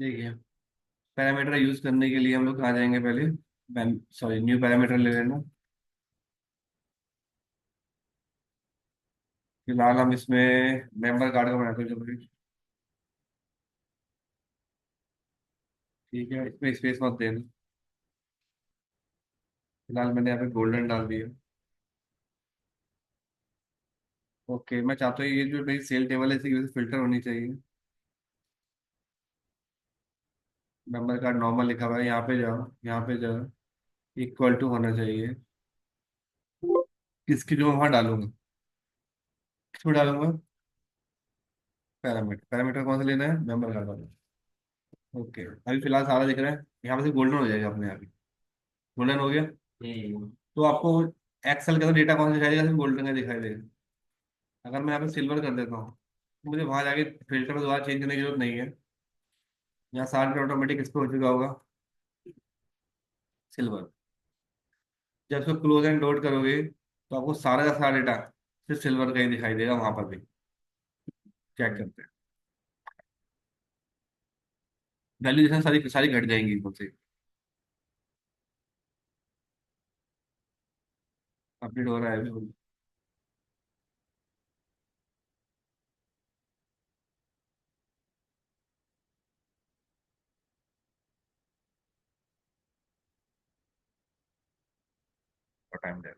ठीक है। Parameter use करने के लिए हम लोग कहाँ जाएंगे पहले? सॉरी, न्यू पैरामीटर ले लेना। फिलहाल हम इसमें मेंबर कार्ड का बनाते हैं जरूरी। ठीक है, इसमें स्पेस मत देना। फिलहाल मैंने यहाँ पे गोल्डन डाल दिया। ओके, मैं चाहता हूँ ये जो मेरी सेल टेबल है इसकी वजह से फिल्टर होनी चाहिए। मेंबर कार्ड नॉर्मल लिखा हुआ है, यहाँ पे जाओ, यहाँ पे जाओ। इक्वल टू होना चाहिए। किसकी जो मैं वहाँ डालूंगा? किसमें डालूंगा? पैरामीटर, पैरामीटर कौन सा लेना है? मेंबर कार्ड वाला। ओके, अभी फिलहाल सारा दिख रहा है, यहाँ पे से गोल्डन हो जाएगा अपने आप ही। गोल्डन हो गया। तो आपको एक्सेल का डेटा कौन सा दिखाई देगा? सिर्फ गोल्डन का दिखाई देगा। अगर मैं यहाँ पे सिल्वर कर देता हूँ तो मुझे वहां जाके फिल्टर में दोबारा चेंज करने की जरूरत नहीं है। यहाँ सारा ऑटोमेटिक इस पे हो चुका होगा, सिल्वर। जब इसको क्लोज एंड लोड करोगे तो आपको सारा का सारा डेटा सिर्फ सिल्वर का ही दिखाई देगा वहां पर भी। चेक करते हैं। वैल्यूएशन सारी सारी घट जाएंगी एकदम से। अपडेट हो रहा है अभी। टाइम दे।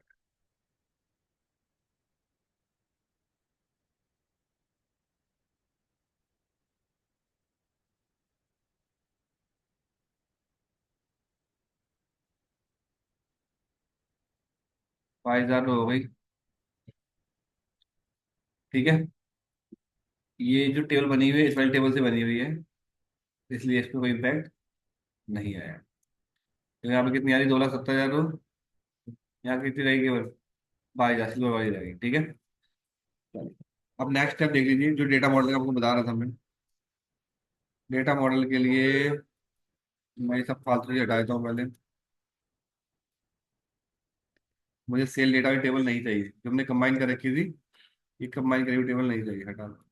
5,000 हो गई। ठीक है। ये जो टेबल बनी हुई है इस वाली टेबल से बनी हुई है, इसलिए इस पर कोई इम्पैक्ट नहीं आया। तो यहाँ पे कितनी आ रही? 2,70,000 हो। यहाँ कितनी रहेगी केवल? 22,000 सिल्वर वाली रहेगी। ठीक है। चलिए। अब नेक्स्ट स्टेप देख लीजिए, जो डेटा मॉडल का आपको बता रहा था मैं। डेटा मॉडल के लिए मैं ये सब फालतू चीज़ हटा देता हूँ पहले। मुझे सेल डेटा की टेबल नहीं चाहिए जो हमने कंबाइन कर रखी थी। ये कंबाइन करी हुई टेबल नहीं चाहिए, हटा दो।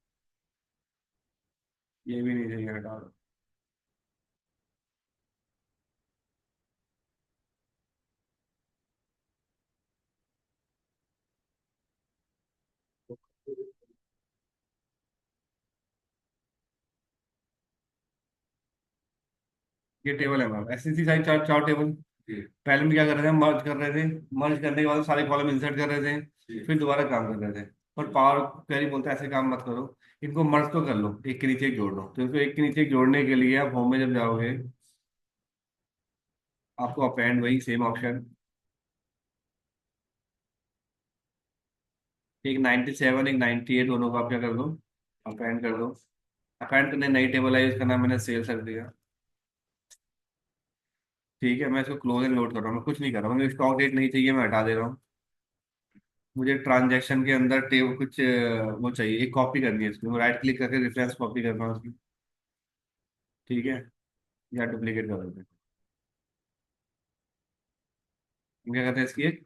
ये भी नहीं चाहिए, हटा दो। ये टेबल है हमारा एस सी साइज चार चार टेबल। पहले हम क्या कर रहे थे? मर्ज कर रहे थे। मर्ज करने के बाद सारे कॉलम इंसर्ट कर रहे थे, फिर दोबारा काम कर रहे थे। पर पावर क्वेरी बोलता है ऐसे काम मत करो। इनको मर्ज तो कर लो, एक के नीचे एक जोड़ लो। तो इसको एक के नीचे एक जोड़ने के लिए आप होम में जब जाओगे, आपको अपेंड, वही सेम ऑप्शन। एक 97 एक 98 दोनों को आप क्या कर दो? अपेंड कर दो। अपेंड करने नई टेबल आई, उसका नाम मैंने सेल्स रख दिया। ठीक है, मैं इसको क्लोज एंड लोड कर रहा हूँ, मैं कुछ नहीं कर रहा हूँ। मुझे स्टॉक डेट नहीं चाहिए, मैं हटा दे रहा हूँ। मुझे ट्रांजैक्शन के अंदर टेबल कुछ वो चाहिए, एक कॉपी करनी है इसमें, राइट क्लिक करके रेफरेंस कॉपी करना है उसकी। ठीक है। या डुप्लीकेट कर देते हैं। हम क्या करते हैं, इसकी एक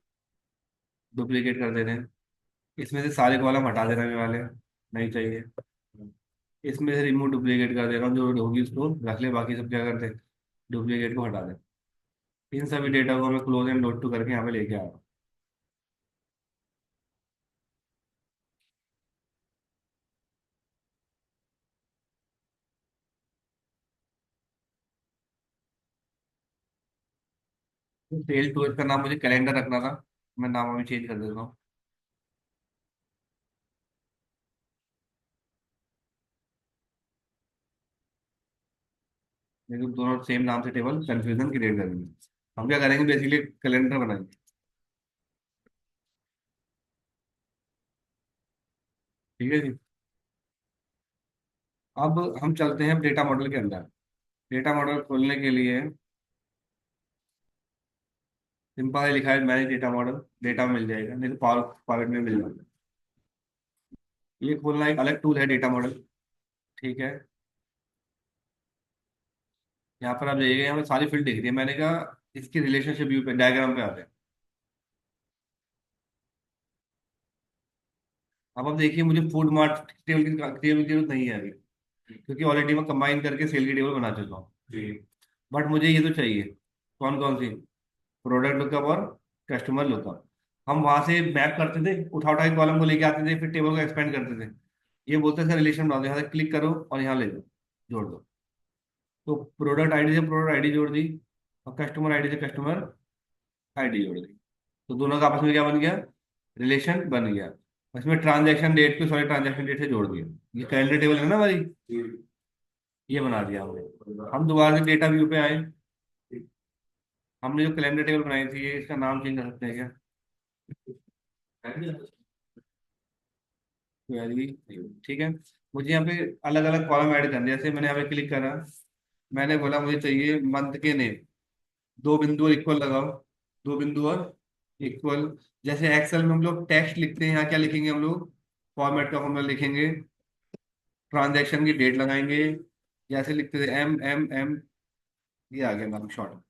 डुप्लीकेट कर देते हैं। इसमें से सारे कॉलम हटा देने वाले हैं, नहीं चाहिए। इसमें से रिमूव डुप्लीकेट कर दे रहा हूँ, जो होगी उसको रख ले, बाकी सब क्या करते हैं, डुप्लीकेट को हटा दे। इन सभी डेटा को मैं क्लोज एंड नोट टू करके यहाँ पे लेके आ रहा हूँ। सेल टू का नाम मुझे कैलेंडर रखना था, मैं नाम अभी चेंज कर देता हूँ। लेकिन दोनों सेम नाम से टेबल कंफ्यूजन क्रिएट करेंगे। हम क्या करेंगे, बेसिकली कैलेंडर बनाएंगे। ठीक है जी। अब हम चलते हैं डेटा मॉडल के अंदर। डेटा मॉडल खोलने के लिए सिंपल है, लिखा है मैनेज डेटा मॉडल। डेटा मिल जाएगा, नहीं तो पावर पॉइंट में मिल जाएगा। ये खोलना एक अलग टूल है, डेटा मॉडल। ठीक है। यहाँ पर आप जाइएगा, यहाँ पर सारी फील्ड दिख रही है। मैंने कहा इसकी रिलेशनशिप व्यू पे, डायग्राम पे आते हैं। अब आप देखिए, मुझे फूड मार्ट टेबल की जरूरत नहीं है अभी। क्योंकि ऑलरेडी मैं कंबाइन करके सेल की टेबल बना चुका हूँ। जी। बट मुझे ये तो चाहिए। कौन कौन सी? प्रोडक्ट लुकअप और कस्टमर लुकअप। हम वहां से मैप करते थे, उठा उठा के कॉलम को लेके आते थे, फिर टेबल को एक्सपेंड करते थे। ये बोलते थे रिलेशन बना दो, यहाँ से क्लिक करो और यहाँ ले दो, जोड़ दो। तो प्रोडक्ट आईडी से प्रोडक्ट आईडी जोड़ दी, और कस्टमर आईडी से कस्टमर आईडी जोड़ दी। तो दोनों का आपस में क्या बन गया? रिलेशन बन गया। इसमें ट्रांजैक्शन डेट को सारे ट्रांजैक्शन डेट से जोड़ दिया। ये कैलेंडर टेबल है ना हमारी, ये बना दिया हमने। हम दोबारा से डेटा व्यू पे आए। हमने जो कैलेंडर टेबल बनाई थी, ये इसका नाम चेंज कर सकते हैं क्या? क्वेरी। ठीक है। मुझे यहाँ पे अलग अलग कॉलम ऐड करने हैं। जैसे मैंने यहाँ पे क्लिक करा, मैंने बोला मुझे चाहिए मंथ के नेम, दो बिंदु और इक्वल लगाओ, दो बिंदु और इक्वल। जैसे एक्सेल में हम लोग टेक्स्ट लिखते हैं, यहाँ क्या लिखेंगे हम लोग? फॉर्मेट का फॉर्मूला लिखेंगे, ट्रांजैक्शन की डेट लगाएंगे। जैसे लिखते थे एम एम एम, ये आ गया नाम शॉर्ट।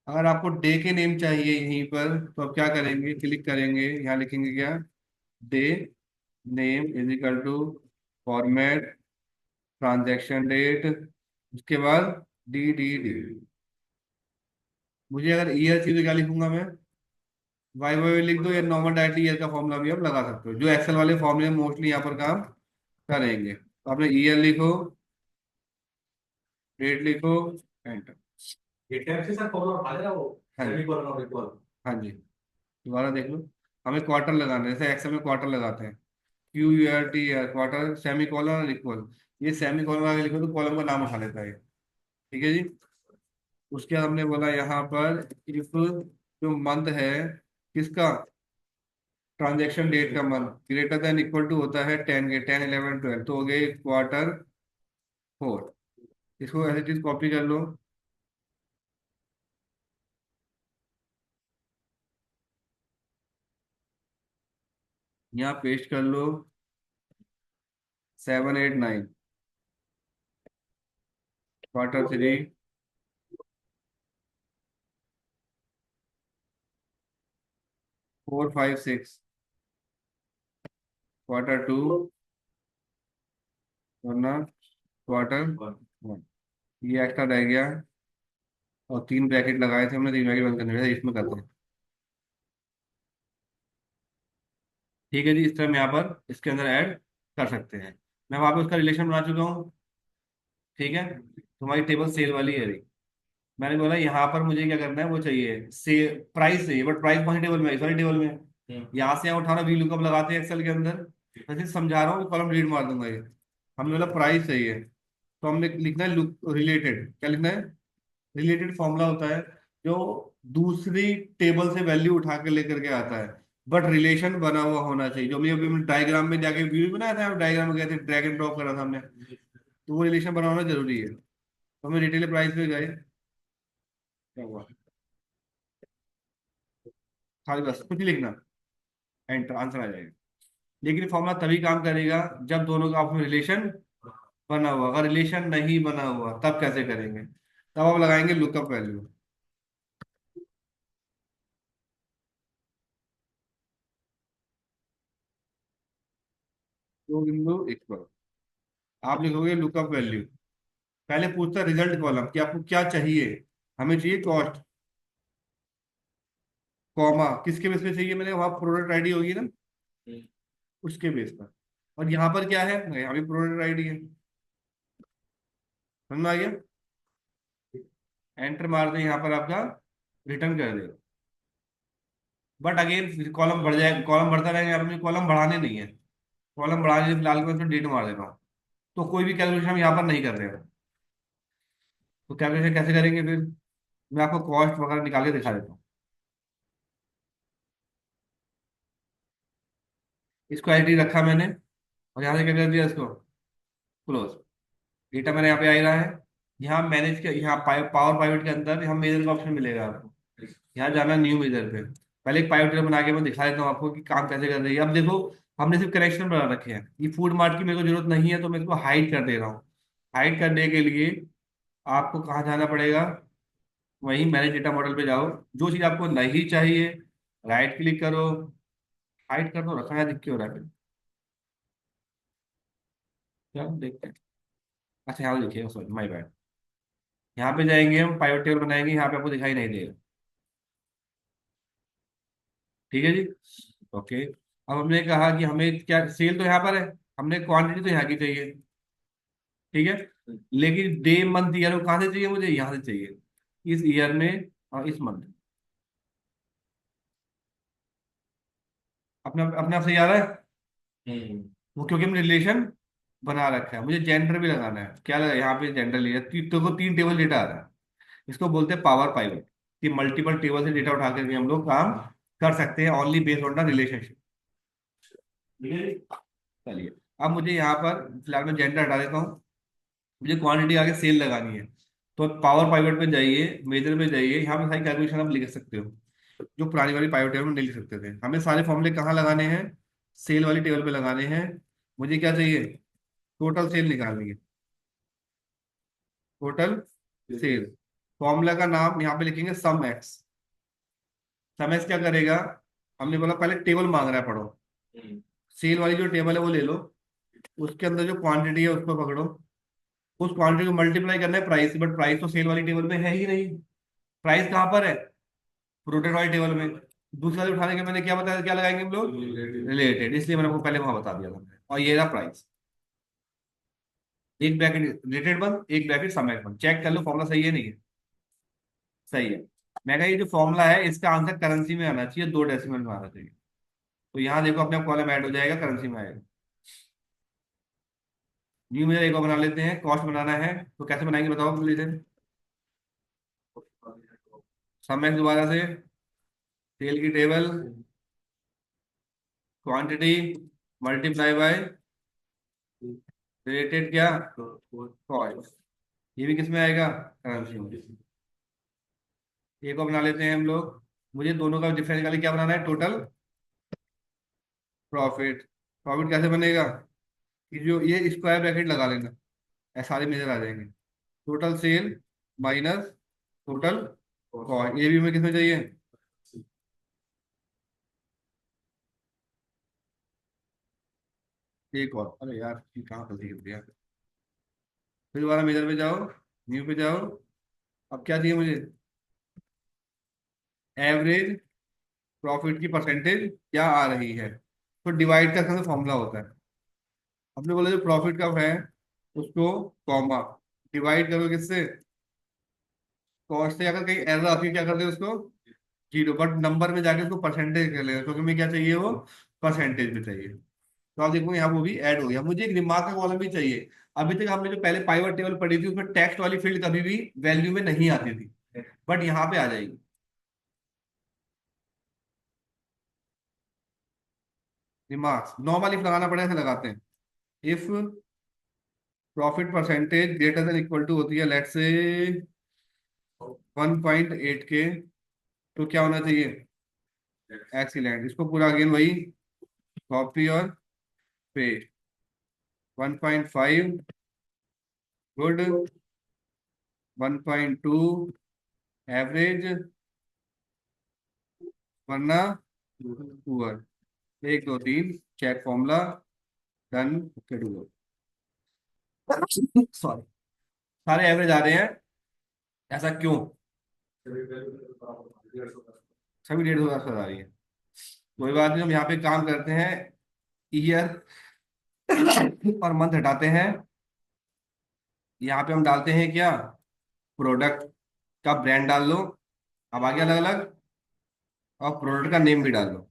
अगर आपको डे के नेम चाहिए यहीं पर, तो आप क्या करेंगे? क्लिक करेंगे, यहाँ लिखेंगे क्या? Day name is equal to format transaction date, उसके बाद डी। मुझे अगर ईयर चाहिए तो क्या लिखूंगा मैं? वाई वाई लिख दो, या नॉर्मल डायरेक्टली ईयर का फॉर्मूला भी आप लगा सकते हो, जो एक्सेल वाले फॉर्मूले मोस्टली यहाँ पर काम करेंगे। तो आपने ईयर लिखो, डेट लिखो, एंटर। ये टैब से सर फॉर्मूला उठा देगा वो, हाँ जी, सेमीकोलन और इक्वल। हाँ जी, दोबारा देख लो। हमें क्वार्टर लगाना है, जैसे एक्सेल में क्वार्टर लगाते हैं, Q U R T R, quarter, semi colon और इक्वल। ये सेमी कॉलन आगे लिखो तो कॉलम का नाम उठा लेता है। ठीक है जी। उसके बाद हमने बोला यहाँ पर इफ जो मंथ है किसका, ट्रांजैक्शन डेट का month greater than equal to होता है 10 के, 10 11 12, तो हो गए क्वार्टर 4। इसको ऐसे चीज कॉपी कर लो, यहाँ पेस्ट कर लो, 7 8 9, क्वार्टर 3, 4 5 6, क्वार्टर 2, वरना क्वार्टर 1। ये एक्स्ट्रा रह गया, और 3 ब्रैकेट लगाए थे हमने, 3 ब्रैकेट बंद करने थे, इसमें करते हैं। ठीक है जी, इस तरह हम यहाँ पर इसके अंदर ऐड कर सकते हैं। मैं वहाँ पे उसका रिलेशन बना चुका हूँ। ठीक है, तुम्हारी टेबल सेल वाली है रही। मैंने बोला यहाँ पर मुझे क्या करना है, वो चाहिए से प्राइस चाहिए, बट प्राइस कौन सी टेबल में है? इस वाली टेबल में। यहाँ से यहाँ उठाना, वी लुकअप लगाते हैं एक्सेल के अंदर। मैं सिर्फ समझा रहा हूँ, कॉलम डिलीट मार दूंगा ये। हमने बोला प्राइस चाहिए, तो हमने लिखना है लुक रिलेटेड। क्या लिखना है? रिलेटेड फॉर्मूला होता है जो दूसरी टेबल से वैल्यू उठा के लेकर के आता है, बट रिलेशन बना हुआ होना चाहिए। जो अभी डायग्राम में जाके व्यू बनाया था, डायग्राम में गए थे, ड्रैग एंड ड्रॉप करा था हमने, तो वो रिलेशन बना होना जरूरी है। तो हमें रिटेल प्राइस पे गए, क्या हुआ? खाली बस कुछ नहीं लिखना, एंटर, आंसर आ जाएगा। लेकिन फॉर्मूला तभी काम करेगा जब दोनों का आपस में रिलेशन बना हुआ। अगर रिलेशन नहीं बना हुआ तब कैसे करेंगे? तब आप लगाएंगे लुकअप वैल्यू। दो बिंदु इक्वल, आप लिखोगे लुकअप वैल्यू। पहले पूछता रिजल्ट कॉलम कि आपको क्या चाहिए। हमें चाहिए कॉस्ट, कॉमा किसके बेस पे चाहिए? मैंने वहां प्रोडक्ट आईडी होगी ना, उसके बेस पर। और यहाँ पर क्या है? यहाँ भी प्रोडक्ट आईडी है। समझ में आ गया? एंटर मार दे, यहाँ पर आपका रिटर्न कर देगा। बट अगेन कॉलम बढ़ जाए, कॉलम बढ़ता रहेगा। यहाँ पे मुझे कॉलम बढ़ाने नहीं है। कॉलम बढ़ाने से फिलहाल मैं उसमें डेट मार देता हूँ। तो कोई भी कैलकुलेशन हम यहाँ पर नहीं कर रहे हैं। तो कैलकुलेशन कैसे करेंगे फिर? मैं आपको कॉस्ट वगैरह निकाल के दिखा देता हूँ। इसको एच डी रखा मैंने, और यहाँ से क्या कर दिया इसको, क्लोज। डेटा मैंने यहाँ पे आ ही रहा है। यहाँ मैनेज के, यहाँ पावर पाइवट के अंदर यहाँ मेजर का ऑप्शन मिलेगा आपको। यहाँ जाना न्यू मेजर पे। पहले एक पाइवट टेबल बना के मैं दिखा देता हूँ आपको कि काम कैसे कर रही है। अब देखो, हमने सिर्फ कनेक्शन बना रखे हैं। ये फूड मार्ट की मेरे को जरूरत नहीं है, तो मैं इसको हाइड कर दे रहा हूँ। हाइड करने के लिए आपको कहाँ जाना पड़ेगा? वहीं मैनेज डेटा मॉडल पे जाओ। जो चीज़ आपको नहीं चाहिए, राइट क्लिक करो, हाइड कर दो, रखा है, दिख के हो रहा है फिर। चलो देखते हैं। अच्छा यहाँ तो देखिए, सॉरी माय बैड। यहाँ पे जाएंगे हम, पाइवट टेबल बनाएंगे, यहाँ पे आपको दिखाई नहीं देगा। ठीक है जी। ओके। अब हमने कहा कि हमें क्या, सेल तो यहाँ पर है, हमने क्वांटिटी तो यहाँ की चाहिए। ठीक है। लेकिन डे मंथ ईयर वो कहाँ से चाहिए, मुझे यहाँ से चाहिए, इस ईयर में और इस मंथ। अपने अपने आप से याद है। वो क्योंकि हमने रिलेशन बना रखा है, मुझे जेंडर भी लगाना है, क्या लगा यहाँ पे जेंडर लिया, तो को 3 टेबल डेटा आ रहा है। इसको बोलते हैं पावर पाइवट, कि मल्टीपल टेबल से डेटा उठा करके हम लोग काम कर सकते हैं, only based on the relationship. ठीक है जी। चलिए, अब मुझे यहाँ पर फिलहाल मैं जेंडर हटा देता हूँ, मुझे क्वांटिटी आगे सेल लगानी है। तो पावर पाइवट पे जाइए, मेजर पे जाइए, यहाँ पे सारी कैलकुलेशन आप लिख सकते हो, जो पुरानी वाली पाइवट टेबल में नहीं लिख सकते थे। हमें सारे फॉर्मूले कहाँ लगाने हैं, सेल वाली टेबल पे लगाने हैं। मुझे क्या चाहिए, टोटल सेल निकालनी है, टोटल सेल। फॉर्मूला का नाम यहाँ पे लिखेंगे सम एक्स। सम एक्स क्या करेगा, हमने बोला पहले टेबल मांग रहा है, पढ़ो। सेल वाली जो टेबल है वो ले लो, उसके अंदर जो क्वांटिटी है उसको पकड़ो, उस क्वांटिटी को मल्टीप्लाई करना है प्राइस, बट प्राइस तो सेल वाली टेबल में है ही नहीं। प्राइस कहाँ पर है, प्रोडक्ट वाली टेबल में। दूसरा वाले उठाने के मैंने क्या बताया, क्या लगाएंगे हम लोग, रिलेटेड, इसलिए मैंने आपको पहले वहां बता दिया था। और ये रहा प्राइस, एक ब्रैकेट रिलेटेड बंद, एक ब्रैकेट समेट बंद, चेक कर लो फॉर्मूला सही है नहीं है। सही है। मैं कहा ये जो फॉर्मूला है इसका आंसर करेंसी में आना चाहिए, 2 डेसिमल में आना चाहिए। तो यहाँ देखो अपने कॉलम ऐड हो जाएगा, करेंसी में आएगा। न्यू में एक और बना लेते हैं, कॉस्ट बनाना है तो कैसे बनाएंगे बताओ प्लीज। सम एक्स दोबारा से, सेल की table, quantity multiply by related क्या, कॉस्ट। ये भी किस में आएगा, करेंसी में। एक और बना लेते हैं हम लोग, मुझे दोनों का डिफरेंस निकाले, क्या बनाना है, टोटल प्रॉफिट। प्रॉफिट कैसे बनेगा, कि जो ये स्क्वायर ब्रैकेट लगा लेना, ऐसे सारे मेजर आ जाएंगे। Total sale minus total cost, ये भी हमें किसमें चाहिए, एक और, अरे यार ये कहाँ गलती कर दिया। फिर दोबारा मेजर पे जाओ, न्यू पे जाओ। अब क्या चाहिए मुझे, एवरेज प्रॉफिट की परसेंटेज क्या आ रही है, तो डिवाइड का फॉर्मूला होता है। हमने बोला जो प्रॉफिट का है उसको कॉमा डिवाइड करो किससे, कॉस्ट से। अगर कहीं एरर आती है क्या करते हैं उसको, जीरो, बट नंबर में जाके उसको परसेंटेज कर लेगा, क्योंकि हमें क्या चाहिए, वो परसेंटेज में चाहिए। तो आप देखो यहाँ वो भी ऐड हो गया। मुझे एक दिमाग का कॉलम भी चाहिए। अभी तक हमने जो पहले पाइवट टेबल पढ़ी थी उसमें टेक्स्ट वाली फील्ड कभी भी वैल्यू में नहीं आती थी, बट यहाँ पे आ जाएगी। दिमाग नॉर्मल इफ लगाना पड़े ऐसे लगाते हैं। If profit percentage greater than equal to होती है लेट्स से 1.8 के, तो क्या होना चाहिए, एक्सीलेंट। इसको पूरा अगेन वही कॉपी और पेस्ट, 1.5 गुड, 1.2 एवरेज, वरना poor. 1 2 3 check formula, done, okay do. Sorry, सारे एवरेज आ रहे हैं, ऐसा क्यों, सभी 150 आ रही है। कोई बात नहीं, हम यहाँ पे काम करते हैं, ईयर और मंथ हटाते हैं, यहाँ पे हम डालते हैं क्या, प्रोडक्ट का ब्रांड डाल लो, अब आगे अलग अलग, और प्रोडक्ट का नेम भी डाल लो।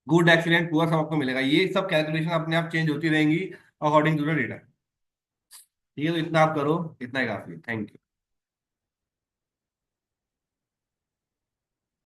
गुड एक्सीलेंट पुअर सब आपको मिलेगा, ये सब कैलकुलेशन अपने आप चेंज होती रहेंगी अकॉर्डिंग टू द डेटा। ठीक है, तो इतना आप करो, इतना ही काफी, थैंक यू।